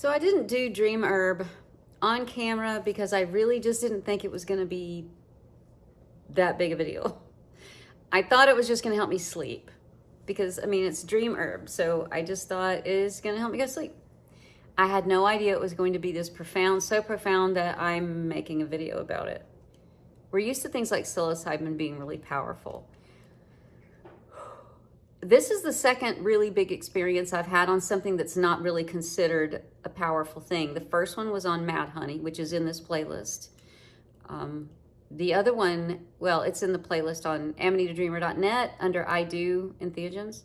So I didn't do Dream Herb on camera because I really just didn't think it was going to be that big of a deal. I thought it was just going to help me sleep because, I mean, it's Dream Herb. So I just thought it's going to help me go to sleep. I had no idea it was going to be this profound, so profound that I'm making a video about it. We're used to things like psilocybin being really powerful. This is the second really big experience I've had on something that's not really considered a powerful thing. The first one was on Mad Honey, which is in this playlist. The other one, well, it's in the playlist on amanitadreamer.net under I Do Entheogens.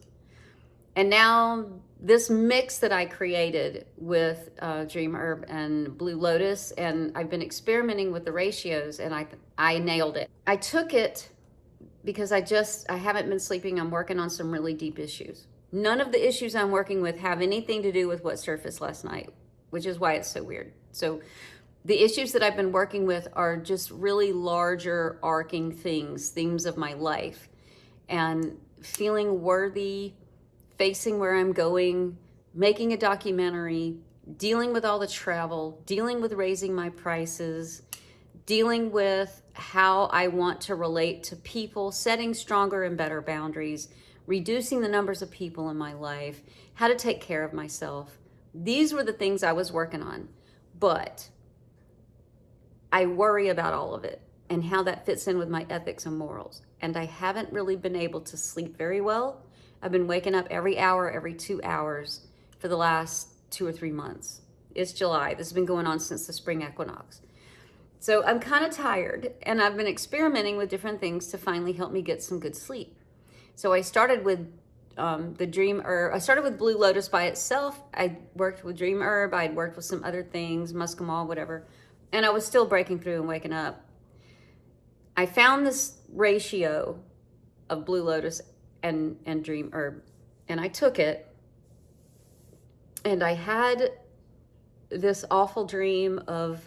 And now this mix that I created with Dream Herb and Blue Lotus, and I've been experimenting with the ratios, and I nailed it. I took it because I haven't been sleeping. I'm working on some really deep issues. None of the issues I'm working with have anything to do with what surfaced last night, which is why it's so weird. So the issues that I've been working with are just really larger arcing themes of my life, and feeling worthy, facing where I'm going, making a documentary, dealing with all the travel, dealing with raising my prices, dealing with how I want to relate to people, setting stronger and better boundaries, reducing the numbers of people in my life, how to take care of myself. These were the things I was working on, but I worry about all of it and how that fits in with my ethics and morals. And I haven't really been able to sleep very well. I've been waking up every hour, every 2 hours for the last 2 or 3 months. It's July. This has been going on since the spring equinox. So I'm kind of tired, and I've been experimenting with different things to finally help me get some good sleep. So I started with the Dream Herb. I started with Blue Lotus by itself. I worked with Dream Herb. I'd worked with some other things, muscimol, whatever. And I was still breaking through and waking up. I found this ratio of Blue Lotus and Dream Herb, and I took it, and I had this awful dream of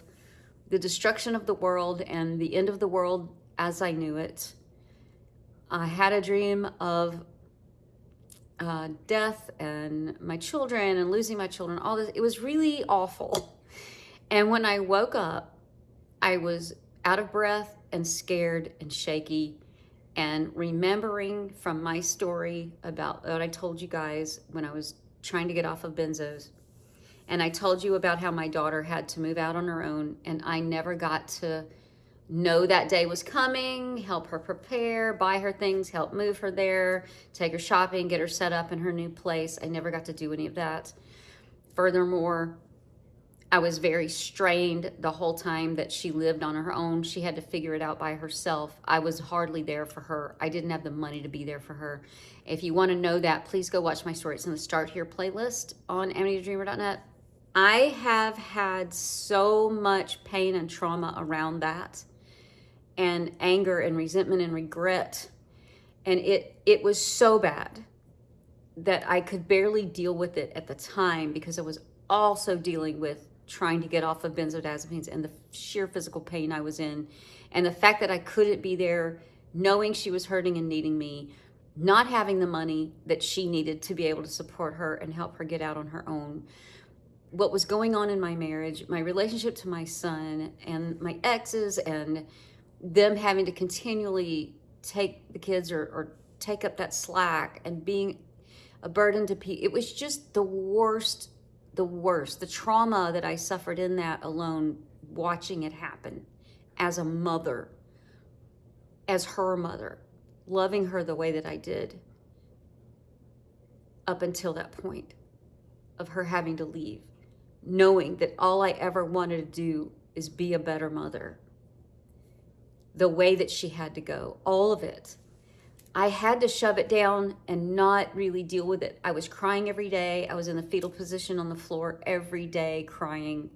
the destruction of the world and the end of the world as I knew it. I had a dream of death and my children and losing my children, all this. It was really awful. And when I woke up, I was out of breath and scared and shaky, and remembering from my story about what I told you guys when I was trying to get off of benzos. And I told you about how my daughter had to move out on her own, and I never got to know that day was coming, help her prepare, buy her things, help move her there, take her shopping, get her set up in her new place. I never got to do any of that. Furthermore, I was very strained the whole time that she lived on her own. She had to figure it out by herself. I was hardly there for her. I didn't have the money to be there for her. If you want to know that, please go watch my story. It's in the Start Here playlist on amanitadreamer.net. I have had so much pain and trauma around that, and anger and resentment and regret. And it was so bad that I could barely deal with it at the time, because I was also dealing with trying to get off of benzodiazepines and the sheer physical pain I was in, and the fact that I couldn't be there, knowing she was hurting and needing me, not having the money that she needed to be able to support her and help her get out on her own. What was going on in my marriage, my relationship to my son and my exes, and them having to continually take the kids or take up that slack and being a burden to people. It was just the worst. The trauma that I suffered in that alone, watching it happen as a mother, as her mother, loving her the way that I did up until that point of her having to leave, knowing that all I ever wanted to do is be a better mother. The way that she had to go, all of it. I had to shove it down and not really deal with it. I was crying every day. I was in the fetal position on the floor every day crying.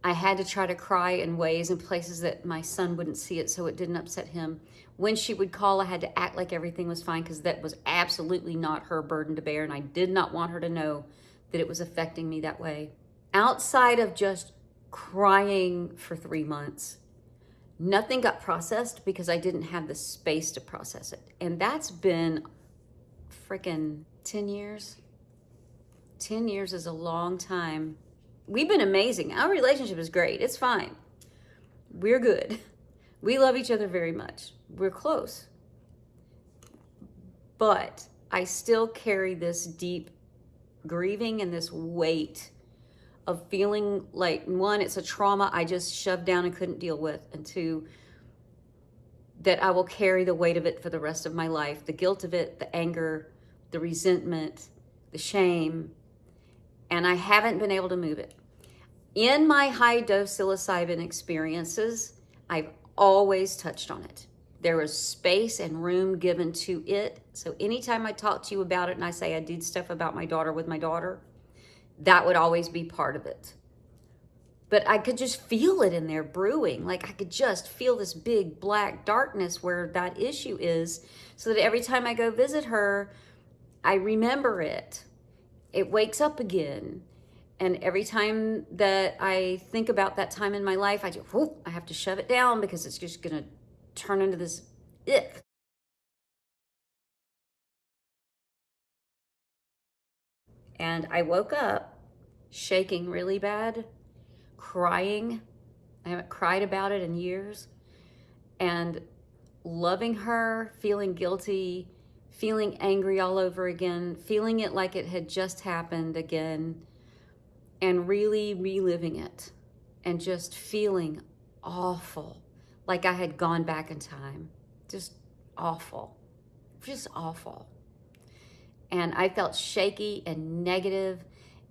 I had to try to cry in ways and places that my son wouldn't see it, so it didn't upset him. When she would call, I had to act like everything was fine, because that was absolutely not her burden to bear, and I did not want her to know that it was affecting me that way. Outside of just crying for 3 months, nothing got processed because I didn't have the space to process it. And that's been freaking 10 years. 10 years is a long time we've been amazing. Our relationship is great. It's fine. We're good. We love each other very much. We're close. But I still carry this deep grieving and this weight of feeling like, one, it's a trauma I just shoved down and couldn't deal with, and two, that I will carry the weight of it for the rest of my life. The guilt of it, the anger, the resentment, the shame, and I haven't been able to move it. In my high dose psilocybin experiences, I've always touched on it. There was space and room given to it. So anytime I talk to you about it and I say I did stuff about my daughter with my daughter, that would always be part of it. But I could just feel it in there brewing. Like I could just feel this big black darkness where that issue is, so that every time I go visit her, I remember it. It wakes up again. And every time that I think about that time in my life, I just, whoop, I have to shove it down because it's just going to turn into this ick. And I woke up shaking really bad, crying. I haven't cried about it in years. And loving her, feeling guilty, feeling angry all over again, feeling it like it had just happened again, and really reliving it and just feeling awful, like I had gone back in time. Just awful, just awful. And I felt shaky and negative,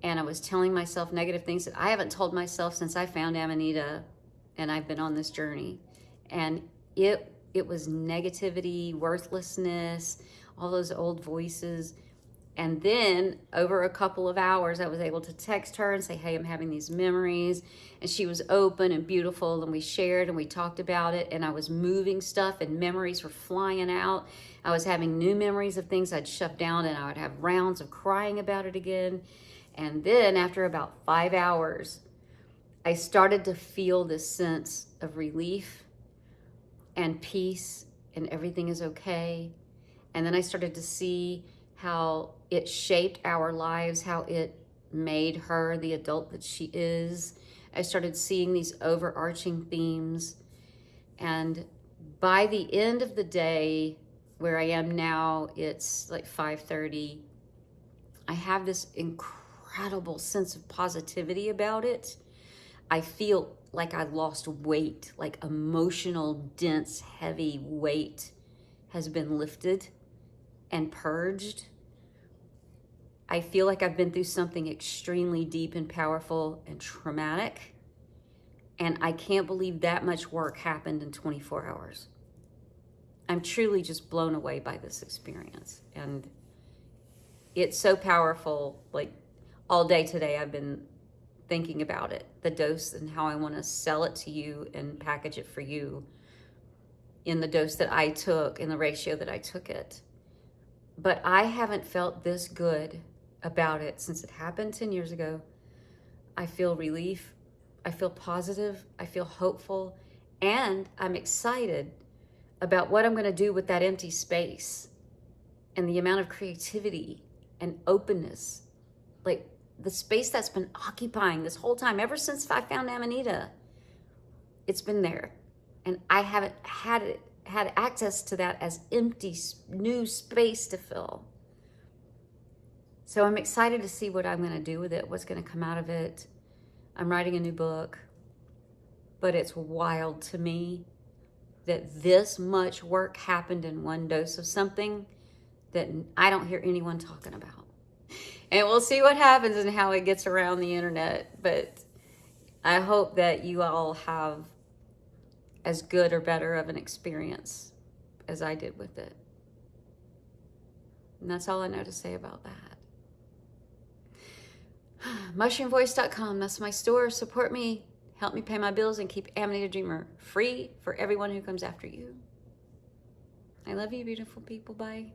and I was telling myself negative things that I haven't told myself since I found Amanita and I've been on this journey. And it was negativity, worthlessness, all those old voices. And then over a couple of hours, I was able to text her and say, hey, I'm having these memories. And she was open and beautiful, and we shared and we talked about it. And I was moving stuff and memories were flying out. I was having new memories of things I'd shoved down, and I would have rounds of crying about it again. And then after about 5 hours, I started to feel this sense of relief and peace, and everything is okay. And then I started to see how it shaped our lives, how it made her the adult that she is. I started seeing these overarching themes. And by the end of the day, where I am now, it's like 5:30, I have this incredible sense of positivity about it. I feel like I lost weight, like emotional, dense, heavy weight has been lifted and purged. I feel like I've been through something extremely deep and powerful and traumatic. And I can't believe that much work happened in 24 hours. I'm truly just blown away by this experience. And it's so powerful. Like all day today, I've been thinking about it, the dose, and how I want to sell it to you and package it for you in the dose that I took, in the ratio that I took it. But I haven't felt this good about it since it happened 10 years ago. I feel relief. I feel positive. I feel hopeful. And I'm excited about what I'm going to do with that empty space and the amount of creativity and openness. Like the space that's been occupying this whole time, ever since I found Amanita, it's been there. And I haven't had access to that as empty, new space to fill. So I'm excited to see what I'm going to do with it, what's going to come out of it. I'm writing a new book, but it's wild to me that this much work happened in one dose of something that I don't hear anyone talking about. And we'll see what happens and how it gets around the internet. But I hope that you all have as good or better of an experience as I did with it. And that's all I know to say about that. Mushroomvoice.com, that's my store. Support me, help me pay my bills, and keep Amanita Dreamer free for everyone who comes after you. I love you, beautiful people. Bye.